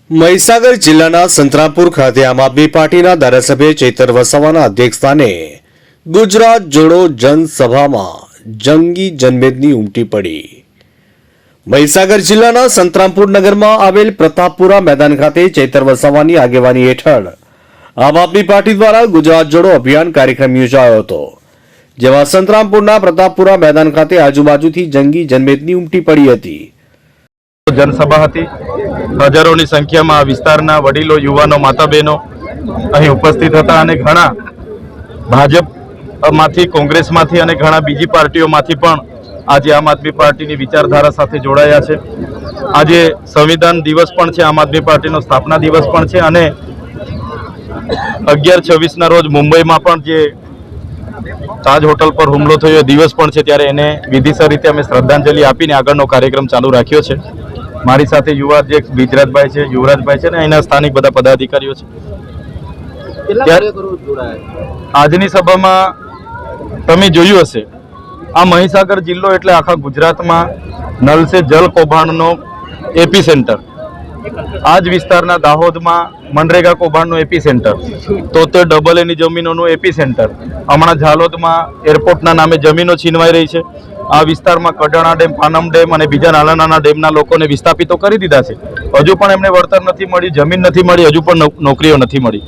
મહીસાગર જિલ્લાના સંતરામપુર ખાતે આમ આદમી પાર્ટીના ધારાસભ્ય ચૈતર વસાવાના અધ્યક્ષસ્થાને ગુજરાત જોડો જનસભામાં જંગી જનમેદની ઉમટી પડી। મહીસાગર જિલ્લાના સંતરામપુર નગરમાં આવેલ પ્રતાપપુરા મેદાન ખાતે ચૈતર વસાવાની આગેવાની હેઠળ આમ આદમી પાર્ટી દ્વારા ગુજરાત જોડો અભિયાન કાર્યક્રમ યોજાયો હતો, જેમાં સંતરામપુરના પ્રતાપપુરા મેદાન ખાતે આજુબાજુથી જંગી જનમેદની ઉમટી પડી હતી। जनसभा थी हजारों संख्या में विस्तार वडीलो युवानो माता बहनों अहीं उपस्थित था। घणा भाजप मांथी कांग्रेस मांथी अने घणा बीजी पार्टीओ मांथी पण आज आम आदमी पार्टी की विचारधारा साथे जोड़ाया है। आज संविधान दिवस पण छे, आम आदमी पार्टी नो स्थापना दिवस पण छे अने 11/26 ना रोज मुंबई में पण जे ताज होटल पर हुमलो थयो दिवस पण छे, त्यारे एने विधिसर रीते अमे श्रद्धांजलि आपीने आगळनो कार्यक्रम चालू राख्यो छे। मारी साथे युवा अध्यक्ष बिજરાતભાઈ છે, યુવરાજભાઈ છે ને અહીંના સ્થાનિક બધા પદાધિકારીઓ છે। આજની સભામાં તમે જોયું હશે, આ મહીસાગર જિલ્લો એટલે આખા ગુજરાતમાં નલ સે જલ કૌભાંડનો એપી સેન્ટર। આ જ વિસ્તારના દાહોદમાં મનરેગા કૌભાંડનો એપી સેન્ટર, તોતેર ડબલ એની જમીનોનું એપી સેન્ટર। હમણાં ઝાલોદમાં એરપોર્ટના નામે જમીનો છીનવાઈ રહી છે। आ विस्तार में कडाणा डेम, पानम डेम और बीजा नाना नाना डेमना लोकोने विस्थापितो करी दीधा छे। हजू पण एमने वळतर नथी मळी, जमीन नथी मळी, हजू पण नौकरीओ नथी मळी।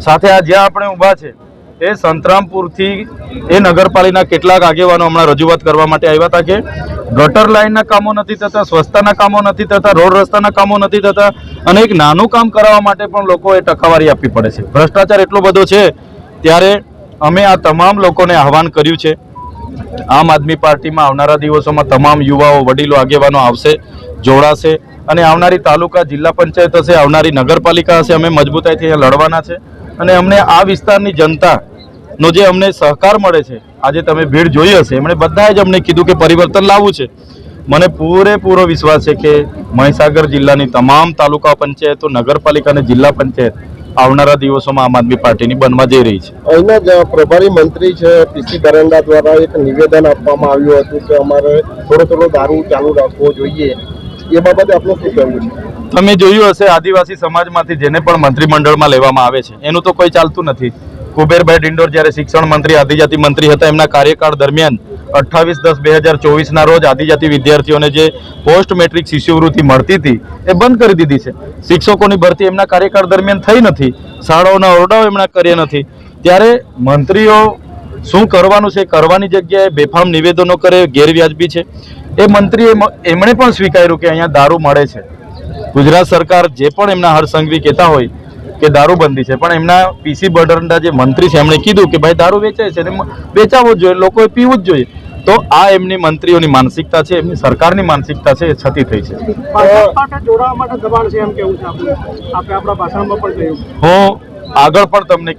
साथे आ ज्यां आपणे ऊभा छे ए संतरामपुरथी ए नगरपालिकाना केटलाक आगेवानो हमणां रजूआत करवा माटे आव्या हता के गटर लाइनना कामो नथी थता, स्वच्छताना कामो नथी थता, रोड रस्ताना कामो नथी थता अने एक नानुं काम करावा माटे पण लोकोए टकावारी आपवी पड़े छे। भ्रष्टाचार एटलो बधो छे त्यारे अमे आ तमाम लोकोने आह्वान कर्युं छे। आम आदमी पार्टी में आवनारा दिवसों में तमाम युवाओं वडीलो आगेवानो आवशे, जोड़ाशे अने आवनारी तालुका जिल्ला पंचायत हशे, आवनारी नगरपालिका हशे, अमे मजबूताईथी लड़वाना छे अने अमने आ विस्तारनी जनतानो जे अमने सहकार मळे छे। आजे तमे भीड़ जोई हशे, एमणे बधाए ज अमने कीधुं के परिवर्तन लाववुं छे। मने पूरेपूरो विश्वास है कि महीसागर जिल्लानी तमाम तालुका पंचायतो, नगरपालिका अने जिल्ला पंचायत आवनारा दिवसों में आम आदमी पार्टी बनवा जई रही है। अहींना जे प्रभारी मंत्री है पीसी दरंडा द्वारा एक निवेदन आपवामां आव्युं हतुं के अमारे थोड़ो दारू चालू राखवो जोईए, ए बाबते आपनुं शुं कहेवुं छे? तमे जोयुं हशे आदिवासी समाजमांथी जेने पण मंत्रीमंडळमां लेवामां आवे छे एनुं तो कोई चालतुं नथी। कुबेरभाई डिंडोर ज्यारे शिक्षण मंत्री, आदिजाति मंत्री हता, एमना कार्यकाळ दरमियान 28/10/2024 ना रोज आदिजाति विद्यार्थीओने जे पोस्ट मेट्रिक शिष्यवृत्ति मळती थी ए बंद करी दीधी छे। शिक्षकोनी भरती एमना कार्यकाळ दरमियान थई नथी, शाळाओना ओरडाओ एमणे कर्या नथी। त्यारे मंत्रीओ शुं करवानुं छे, करवानी जग्याए बेफाम निवेदनो करे गैरव्याजबी छे। ए मंत्रीए एमणे पण स्वीकार्युं के अहींया दारू मळे छे। गुजरात सरकार जे पण एमना हरसंघवी कहेता होय के दारूबंधी है, पण एमना पीसी दरंडा जे मंत्री है एमणे कीधुं के भाई दारू वेचाय छे, वेचावो ज जोईए, लोकोए पीवुं ज जोईए। तो आ एमनी मंत्रीओनी मानसिकता है, एमनी सरकारनी मानसिकता है, छती थई छे। हूँ आगळ पण तमने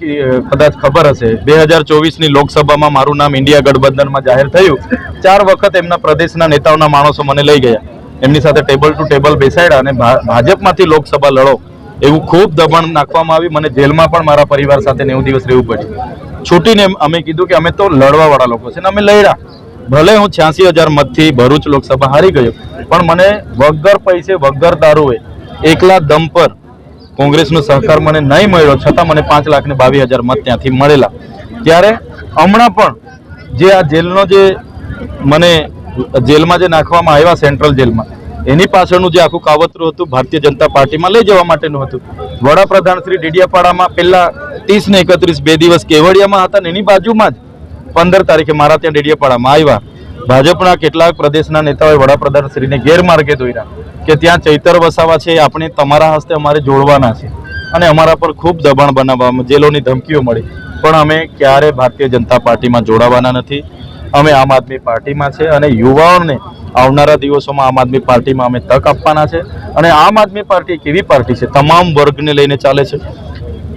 कदाच खबर हशे 2024 ની લોકસભામાં मारुं नाम इंडिया गठबंधन में जाहिर थयुं। 4 वखत एमना प्रदेशना नेताओना माणसो मने लई गया, एमनी साथे टेबल टू टेबल बेसाड्या अने भाजपमांथी लोकसभा लड़ो एवं खूब दबाण नाखवामां आवी। मने जेलमां पण मारा परिवार साथे 90 दिवस रहेवुं पड्युं। छूटीने अमे कीधुं के अमे तो लड़वावाळा लोको छे ने अमे लड्या। भले हूँ 86,000 मतथी भरूच लोकसभा हारी गयो, पण मने वगर पैसे वगर दारूए एकला दम पर कांग्रेसनो सहकार मने नहीं मळ्यो, छतां मने 5,22,000 मत त्यांथी मळेला। त्यारे हमणां पण जे आ जेलनो जे मने जेलमां जे नाखवामां आव्या सेंट्रल जेलमां एनी पाछळनुं जे आखुं कावतरुं हतुं भारतीय जनता पार्टी में लई जवा माटेनुं हतुं। वडाप्रधान श्री डेडियापाड़ामां पहेला 30 ने 31 2 दिवस केवड़ियामां हता ने एनी बाजुमां ज 15 तारीखे मारा त्यां डेडियापाड़ामां आव्या। भाजपना केटलाक प्रदेशना नेताओए वडाप्रधान श्रीने गैरमार्गे दोर्या के त्यां चैतर वसावा छे, आपणे तमारा हस्ते अमारे जोड़वाना छे अने अमारा पर खूब दबाण बनाववामां, जेलोनी धमकीओ मळी, पण अमे क्यारे भारतीय जनता पार्टी में जोड़ावाना नथी। अमे आम आदमी पार्टी में छे अने युवाओने आवनारा दिवसों में आम आदमी पार्टी में अमे तक आपवाना छे। अने आम आदमी पार्टी एक एवी पार्टी छे तमाम वर्गने लईने चाले छे,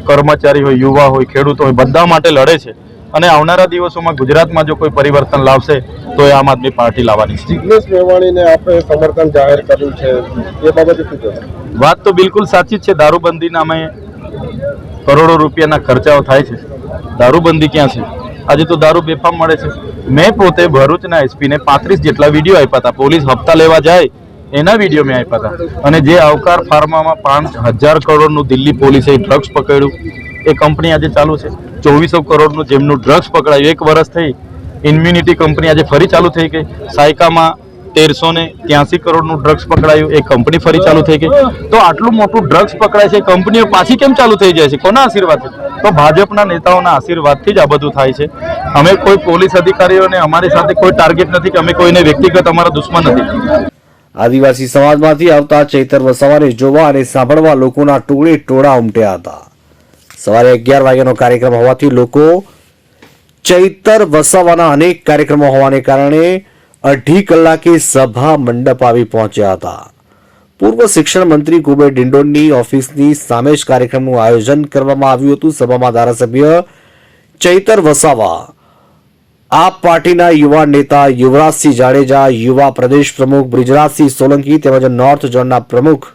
कर्मचारी होय, युवा होय, खेडूत होय, बधा माटे लड़े छे। अने आवनारा दिवसों में गुजरात में जो कोई परिवर्तन लावशे तो ए आम आदमी पार्टी लाववानी छे। जिग्नेश मेवाणीने आपणे समर्थन जाहिर कर्युं छे, ए बाबते शुं कहेशो? वात तो बिल्कुल साची ज छे। दारूबंधीना अमे करोड़ों रूपियाना खर्चाओ थाय छे, दारूबंधी क्यां छे? आज तो दारू बेफाम मळे छे। मैं पोते भरूचना एसपी ने 35 जेटला विडियो आप्या था। पोलीस हप्ता लेवा जाए એના વિડીયો મેં આપ્યા હતા. અને જે આવકાર ફાર્મામાં 5,000 કરોડનું દિલ્હી પોલીસે ડ્રગ્સ પકડ્યું, એ કંપની આજે ચાલુ છે. 2400 કરોડનું જેમનું ડ્રગ્સ પકડાયું, 1 વર્ષ થઈ. ઇમ્યુનિટી કંપની આજે ફરી ચાલુ થઈ ગઈ. સાયકામાં 1383 કરોડનું ડ્રગ્સ પકડાયું, એ કંપની ફરી ચાલુ થઈ ગઈ. તો આટલું મોટું ડ્રગ્સ પકડાય છે, કંપનીઓ પાછી કેમ ચાલુ થઈ જાય છે? કોના આશીર્વાદથી? તો ભાજપના નેતાઓના આશીર્વાદથી જ આ બધું થાય છે. અમે કોઈ પોલીસ અધિકારીઓને અમારી સાથે કોઈ ટાર્ગેટ નથી કે અમે કોઈને વ્યક્તિગત અમારા દુશ્મન નથી. આદિવાસી સમાજમાંથી આવતા ચૈતર વસાવાને જોવા અને સાંભળવા લોકોના ટોળે ટોળા ઉમટ્યા હતા. સવારે 11 વાગ્યાનો કાર્યક્રમ હોવાથી લોકો ચૈતર વસાવાના અનેક કાર્યક્રમો હોવાને કારણે 2.5 કલાકે સભા મંડપ આવી પહોંચ્યા હતા. પૂર્વ શિક્ષણ મંત્રી કુબેર ડિંડોરની ઓફિસની સામે જ કાર્યક્રમનું આયોજન કરવામાં આવ્યું હતું. સભામાં ધારાસભ્ય ચૈતર વસાવા, આપ પાર્ટીના યુવા નેતા યુવરાજસિંહ જાડેજા, યુવા પ્રદેશ પ્રમુખ બ્રિજરાજસિંહ સોલંકી તેમજ નોર્થ ઝોનના પ્રમુખ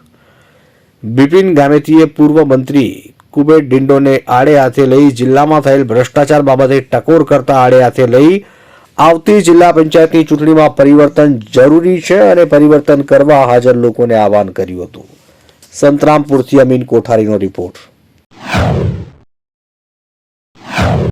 બિપિન ગામેતીએ પૂર્વ મંત્રી કુબેર ડિંડોને આડે હાથે લઈ જિલ્લામાં થયેલ ભ્રષ્ટાચાર બાબતે ટકોર કરતા આડે હાથે લઈ આવતી જિલ્લા પંચાયતની ચૂંટણીમાં પરિવર્તન જરૂરી છે અને પરિવર્તન કરવા હાજર લોકોને આહવાન કર્યું હતું. સંતરામપુરથી અમીન કોઠારીનો રિપોર્ટ.